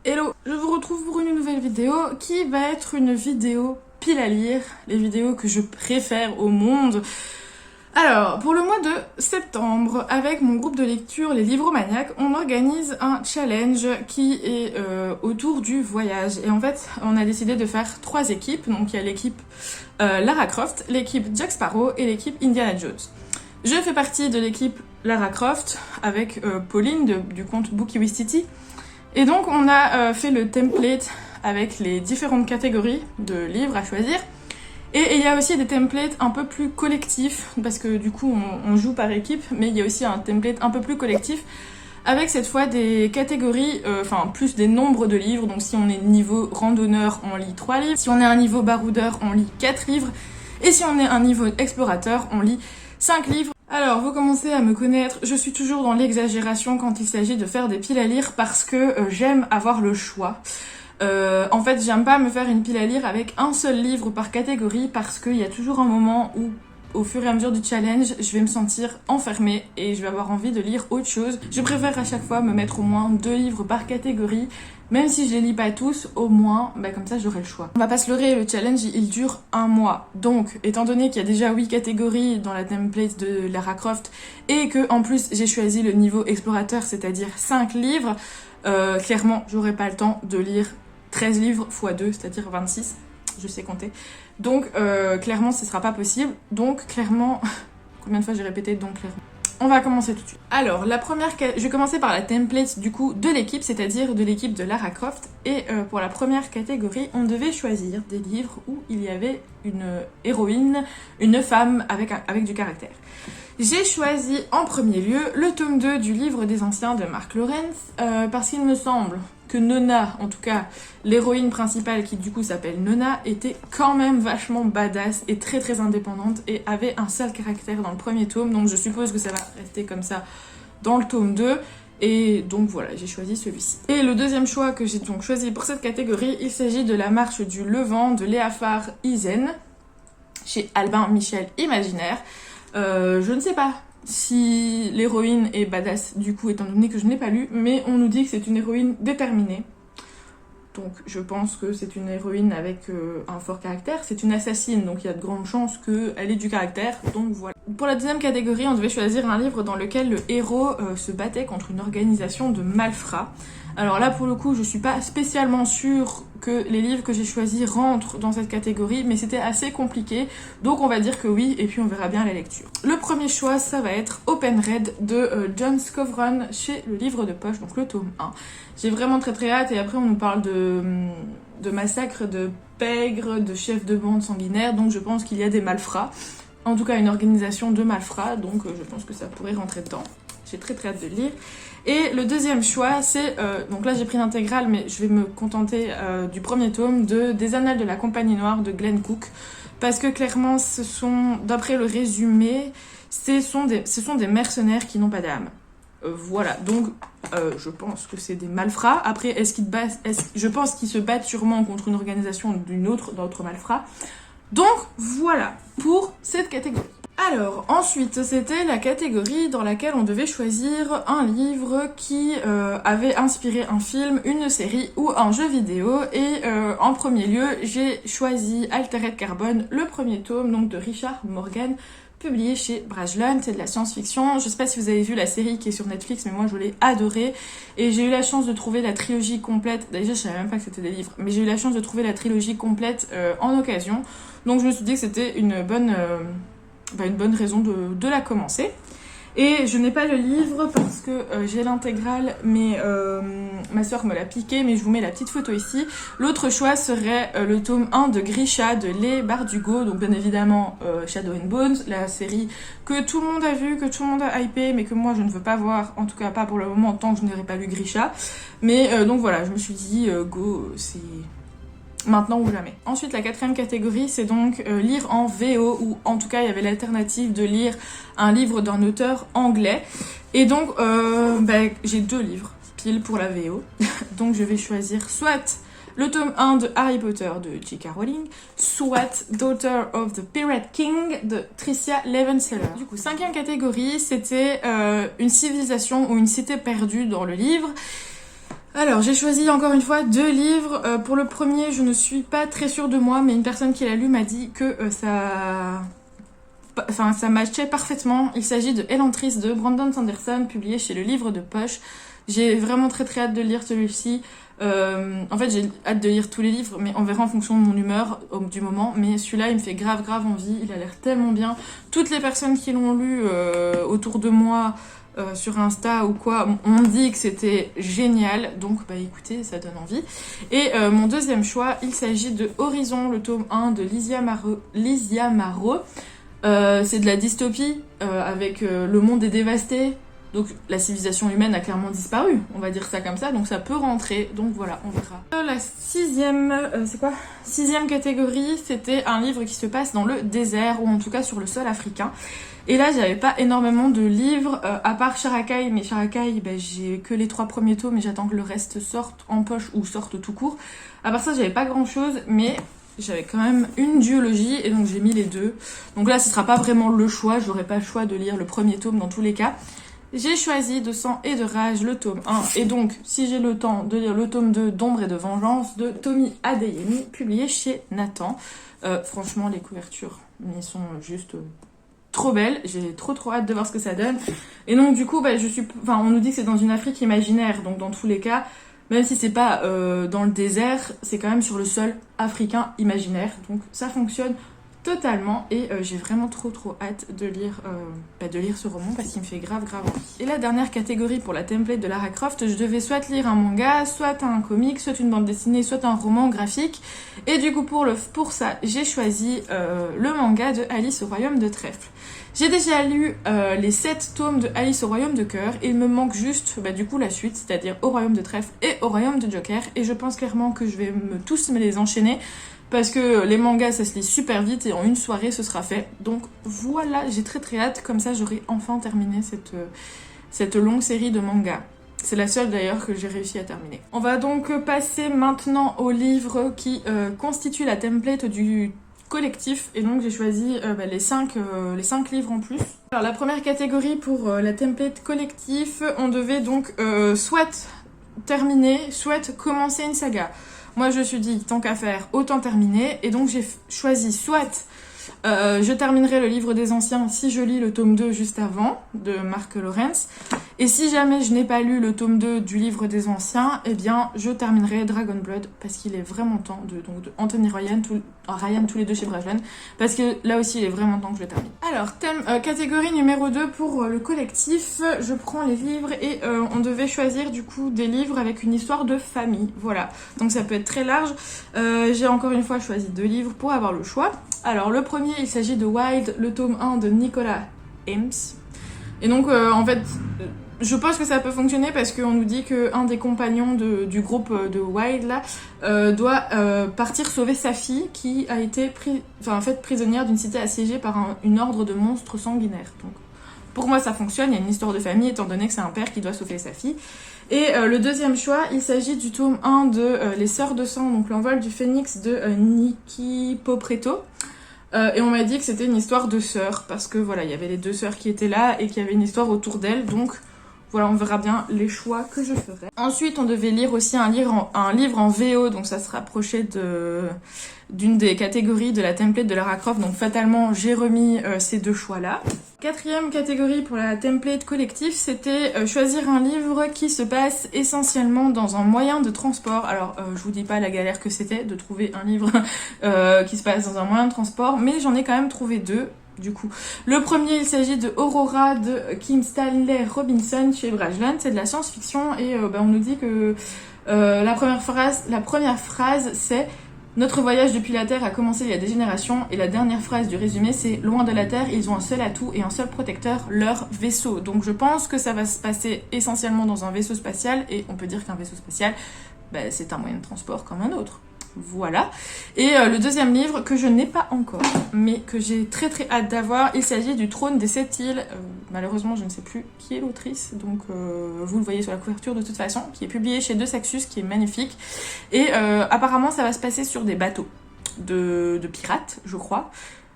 Hello, je vous retrouve pour une nouvelle vidéo qui va être une vidéo pile à lire, les vidéos que je préfère au monde. Alors, pour le mois de septembre, avec mon groupe de lecture Les Livromaniacs, on organise un challenge qui est autour du voyage. Et en fait, on a décidé de faire 3 équipes. Donc il y a l'équipe Lara Croft, l'équipe Jack Sparrow et l'équipe Indiana Jones. Je fais partie de l'équipe Lara Croft avec Pauline du compte Bookie with Titi. Et donc on a fait le template avec les différentes catégories de livres à choisir. Et il y a aussi des templates un peu plus collectifs, parce que du coup on joue par équipe, mais il y a aussi un template un peu plus collectif, avec cette fois des catégories, plus des nombres de livres. Donc si on est niveau randonneur, on lit 3 livres, si on est un niveau baroudeur, on lit 4 livres, et si on est un niveau explorateur, on lit 5 livres. Alors, vous commencez à me connaître, je suis toujours dans l'exagération quand il s'agit de faire des piles à lire parce que j'aime avoir le choix. En fait, j'aime pas me faire une pile à lire avec un seul livre par catégorie parce qu'il y a toujours un moment où, au fur et à mesure du challenge, je vais me sentir enfermée et je vais avoir envie de lire autre chose. Je préfère à chaque fois me mettre au moins 2 livres par catégorie, même si je les lis pas tous, au moins, comme ça j'aurai le choix. On va pas se leurrer, le challenge il dure 1 mois. Donc, étant donné qu'il y a déjà 8 catégories dans la template de Lara Croft et que en plus j'ai choisi le niveau explorateur, c'est-à-dire 5 livres, clairement j'aurai pas le temps de lire 13 livres x 2, c'est-à-dire 26. Je sais compter. Donc, clairement, ce sera pas possible. Donc, clairement... Combien de fois j'ai répété donc clairement? On va commencer tout de suite. Alors, je vais commencer par la template du coup de l'équipe, c'est-à-dire de l'équipe de Lara Croft. Et pour la première catégorie, on devait choisir des livres où il y avait une héroïne, une femme avec du caractère. J'ai choisi en premier lieu le tome 2 du livre des anciens de Mark Lawrence, parce qu'il me semble que Nona, en tout cas l'héroïne principale qui du coup s'appelle Nona, était quand même vachement badass et très très indépendante et avait un sale caractère dans le premier tome, donc je suppose que ça va rester comme ça dans le tome 2. Et donc voilà, j'ai choisi celui-ci. Et le deuxième choix que j'ai donc choisi pour cette catégorie, il s'agit de La Marche du Levant de Léafar Isen, chez Albin Michel Imaginaire. Je ne sais pas si l'héroïne est badass du coup, étant donné que je ne l'ai pas lu, mais on nous dit que c'est une héroïne déterminée. Donc je pense que c'est une héroïne avec un fort caractère. C'est une assassine, donc il y a de grandes chances qu'elle ait du caractère, donc voilà. Pour la deuxième catégorie, on devait choisir un livre dans lequel le héros se battait contre une organisation de malfrats. Alors là, pour le coup, je suis pas spécialement sûre que les livres que j'ai choisis rentrent dans cette catégorie, mais c'était assez compliqué, donc on va dire que oui, et puis on verra bien la lecture. Le premier choix, ça va être Open Red de John Scovron chez Le Livre de Poche, donc le tome 1. J'ai vraiment très très hâte, et après on nous parle de massacres, de pègres, de chefs de bande sanguinaires, donc je pense qu'il y a des malfrats, en tout cas une organisation de malfrats, donc je pense que ça pourrait rentrer dedans. J'ai très très hâte de le lire. Et le deuxième choix, c'est... donc là j'ai pris l'intégrale, mais je vais me contenter du premier tome des Annales de la Compagnie Noire de Glenn Cook. Parce que clairement, d'après le résumé, ce sont des mercenaires qui n'ont pas d'âme. Voilà, donc je pense que c'est des malfrats. Après, je pense qu'ils se battent sûrement contre une organisation d'autres malfrats. Donc voilà, pour cette catégorie. Alors, ensuite, c'était la catégorie dans laquelle on devait choisir un livre qui avait inspiré un film, une série ou un jeu vidéo. Et en premier lieu, j'ai choisi Altered Carbon, le premier tome donc de Richard Morgan, publié chez Brajlon. C'est de la science-fiction. Je sais pas si vous avez vu la série qui est sur Netflix, mais moi je l'ai adorée. Et j'ai eu la chance de trouver la trilogie complète. Déjà, je savais même pas que c'était des livres, mais j'ai eu la chance de trouver la trilogie complète en occasion. Donc je me suis dit que c'était une bonne raison de la commencer. Et je n'ai pas le livre parce que j'ai l'intégrale, mais ma soeur me l'a piqué, mais je vous mets la petite photo ici. L'autre choix serait le tome 1 de Grisha de Leigh Bardugo, donc bien évidemment Shadow and Bones, la série que tout le monde a vue, que tout le monde a hypé, mais que moi je ne veux pas voir, en tout cas pas pour le moment, tant que je n'aurai pas lu Grisha. Mais donc voilà, je me suis dit, go, c'est... maintenant ou jamais. Ensuite, la quatrième catégorie, c'est donc lire en VO, ou en tout cas, il y avait l'alternative de lire un livre d'un auteur anglais. Et donc, j'ai 2 livres pile pour la VO. Donc, je vais choisir soit le tome 1 de Harry Potter de J.K. Rowling, soit Daughter of the Pirate King de Tricia Levenseller. Du coup, 5e catégorie, c'était une civilisation ou une cité perdue dans le livre. Alors, j'ai choisi encore une fois 2 livres. Pour le premier, je ne suis pas très sûre de moi, mais une personne qui l'a lu m'a dit que ça matchait parfaitement. Il s'agit de Elantris de Brandon Sanderson, publié chez le Livre de Poche. J'ai vraiment très très hâte de lire celui-ci. En fait, j'ai hâte de lire tous les livres, mais on verra en fonction de mon humeur du moment. Mais celui-là, il me fait grave envie. Il a l'air tellement bien. Toutes les personnes qui l'ont lu autour de moi, sur Insta ou quoi, on dit que c'était génial. Donc, bah écoutez, ça donne envie. Et mon deuxième choix, il s'agit de Horizon, le tome 1 de Lysia Marot. C'est de la dystopie avec le monde est dévasté. Donc la civilisation humaine a clairement disparu, on va dire ça comme ça, donc ça peut rentrer, donc voilà, on verra. La sixième catégorie, c'était un livre qui se passe dans le désert, ou en tout cas sur le sol africain. Et là, j'avais pas énormément de livres, à part Sharakai, mais Sharakai, j'ai que les 3 premiers tomes, mais j'attends que le reste sorte en poche ou sorte tout court. À part ça, j'avais pas grand chose, mais j'avais quand même une duologie, et donc j'ai mis les 2. Donc là, ce sera pas vraiment le choix, j'aurais pas le choix de lire le premier tome dans tous les cas. J'ai choisi De sang et de rage, le tome 1, et donc, si j'ai le temps, de lire le tome 2, d'ombre et de vengeance, de Tomi Adeyemi, publié chez Nathan. Franchement, les couvertures, elles sont juste trop belles. J'ai trop hâte de voir ce que ça donne. Et donc, du coup, on nous dit que c'est dans une Afrique imaginaire, donc dans tous les cas, même si c'est pas dans le désert, c'est quand même sur le sol africain imaginaire. Donc, ça fonctionne totalement, et j'ai vraiment trop hâte de lire ce roman parce qu'il me fait grave envie. Et la dernière catégorie pour la template de Lara Croft, je devais soit lire un manga, soit un comic, soit une bande dessinée, soit un roman graphique, et du coup pour ça j'ai choisi le manga de Alice au Royaume de Trèfle. J'ai déjà lu les 7 tomes de Alice au Royaume de Cœur, et il me manque juste du coup la suite, c'est-à-dire au Royaume de Trèfle et au Royaume de Joker, et je pense clairement que je vais tous me les enchaîner, parce que les mangas ça se lit super vite et en une soirée ce sera fait. Donc voilà, j'ai très hâte, comme ça j'aurai enfin terminé cette longue série de mangas. C'est la seule d'ailleurs que j'ai réussi à terminer. On va donc passer maintenant au livre qui constitue la template du collectif, et donc j'ai choisi les 5 livres en plus. Alors la première catégorie pour la template collectif, on devait donc soit terminer, soit commencer une saga. Moi je me suis dit, tant qu'à faire, autant terminer, et donc j'ai choisi soit je terminerai le livre des anciens si je lis le tome 2 juste avant, de Mark Lawrence, et si jamais je n'ai pas lu le tome 2 du livre des anciens, eh bien je terminerai Dragon Blood, parce qu'il est vraiment temps de Anthony Ryan, tous les deux chez Brajlon, parce que là aussi il est vraiment temps que je le termine. Alors, catégorie numéro 2 pour le collectif, je prends les livres, et on devait choisir du coup des livres avec une histoire de famille, voilà, donc ça peut être très large. J'ai encore une fois choisi 2 livres pour avoir le choix. Alors le premier, il s'agit de Wild, le tome 1 de Nicolas Ames. Et donc en fait, je pense que ça peut fonctionner parce qu'on nous dit qu'un des compagnons du groupe de Wild là doit partir sauver sa fille qui a été prisonnière d'une cité assiégée par une horde de monstres sanguinaires. Donc pour moi ça fonctionne, il y a une histoire de famille étant donné que c'est un père qui doit sauver sa fille. Et le deuxième choix, il s'agit du tome 1 de Les Sœurs de Sang, donc l'envol du phénix de Niki Popretto. Et on m'a dit que c'était une histoire de sœurs, parce que voilà, il y avait les 2 sœurs qui étaient là et qu'il y avait une histoire autour d'elles, donc voilà, on verra bien les choix que je ferai. Ensuite, on devait lire aussi un livre en VO, donc ça se rapprochait d'une des catégories de la template de Lara Croft, donc fatalement j'ai remis ces 2 choix-là. 4e catégorie pour la template collectif, c'était choisir un livre qui se passe essentiellement dans un moyen de transport. Alors, je vous dis pas la galère que c'était de trouver un livre qui se passe dans un moyen de transport, mais j'en ai quand même trouvé 2. Du coup, le premier, il s'agit de Aurora de Kim Stanley Robinson chez Brajlon. C'est de la science-fiction, et on nous dit que la première phrase c'est « Notre voyage depuis la Terre a commencé il y a des générations », et la dernière phrase du résumé c'est « Loin de la Terre, ils ont un seul atout et un seul protecteur, leur vaisseau ». Donc je pense que ça va se passer essentiellement dans un vaisseau spatial, et on peut dire qu'un vaisseau spatial, c'est un moyen de transport comme un autre. Voilà. Et le deuxième livre que je n'ai pas encore, mais que j'ai très hâte d'avoir, il s'agit du Trône des 7 îles. Malheureusement, je ne sais plus qui est l'autrice, donc vous le voyez sur la couverture de toute façon, qui est publié chez De Saxus, qui est magnifique. Et apparemment, ça va se passer sur des bateaux de pirates, je crois.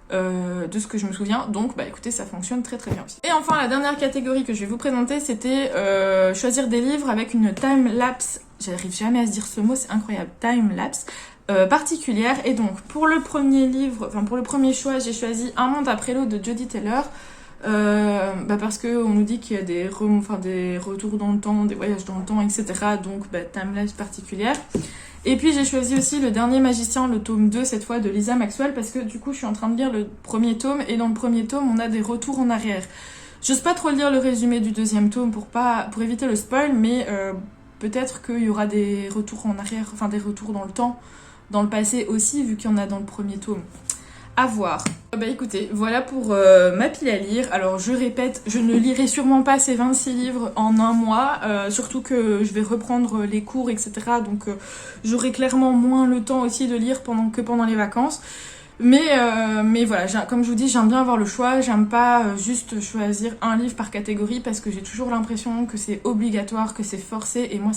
De ce que je me souviens, donc écoutez, ça fonctionne très bien aussi. Et enfin, la dernière catégorie que je vais vous présenter, c'était choisir des livres avec une time-lapse j'arrive jamais à se dire ce mot, c'est incroyable, time-lapse, particulière. Et donc, pour le premier livre, enfin pour le premier choix, j'ai choisi Un monde après l'autre de Jodie Taylor. Parce que on nous dit qu'il y a des retours dans le temps, des voyages dans le temps, etc. Donc, time-lapse particulière. Et puis j'ai choisi aussi Le Dernier Magicien, le tome 2, cette fois de Lisa Maxwell, parce que du coup je suis en train de lire le premier tome, et dans le premier tome on a des retours en arrière. J'ose pas trop lire le résumé du deuxième tome pour éviter le spoil, mais peut-être qu'il y aura des retours en arrière, enfin des retours dans le temps, dans le passé aussi, vu qu'il y en a dans le premier tome. À voir. Écoutez, voilà pour ma pile à lire. Alors je répète, je ne lirai sûrement pas ces 26 livres en un mois, surtout que je vais reprendre les cours, etc. Donc j'aurai clairement moins le temps aussi de lire pendant les vacances. Mais voilà, comme je vous dis, j'aime bien avoir le choix, j'aime pas juste choisir un livre par catégorie parce que j'ai toujours l'impression que c'est obligatoire, que c'est forcé, et moi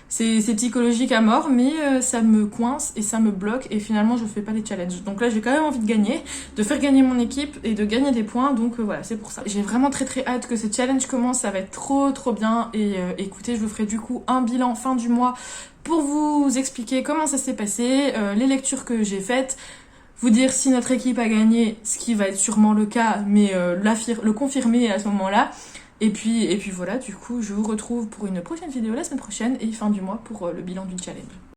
c'est psychologique à mort, mais ça me coince et ça me bloque, et finalement je fais pas les challenges. Donc là j'ai quand même envie de gagner, de faire gagner mon équipe et de gagner des points, donc voilà, c'est pour ça. J'ai vraiment très très hâte que ce challenge commence, ça va être trop bien, et écoutez, je vous ferai du coup un bilan fin du mois pour vous expliquer comment ça s'est passé, les lectures que j'ai faites, vous dire si notre équipe a gagné, ce qui va être sûrement le cas, mais le confirmer à ce moment-là. Et puis voilà, du coup, je vous retrouve pour une prochaine vidéo la semaine prochaine et fin du mois pour le bilan du challenge.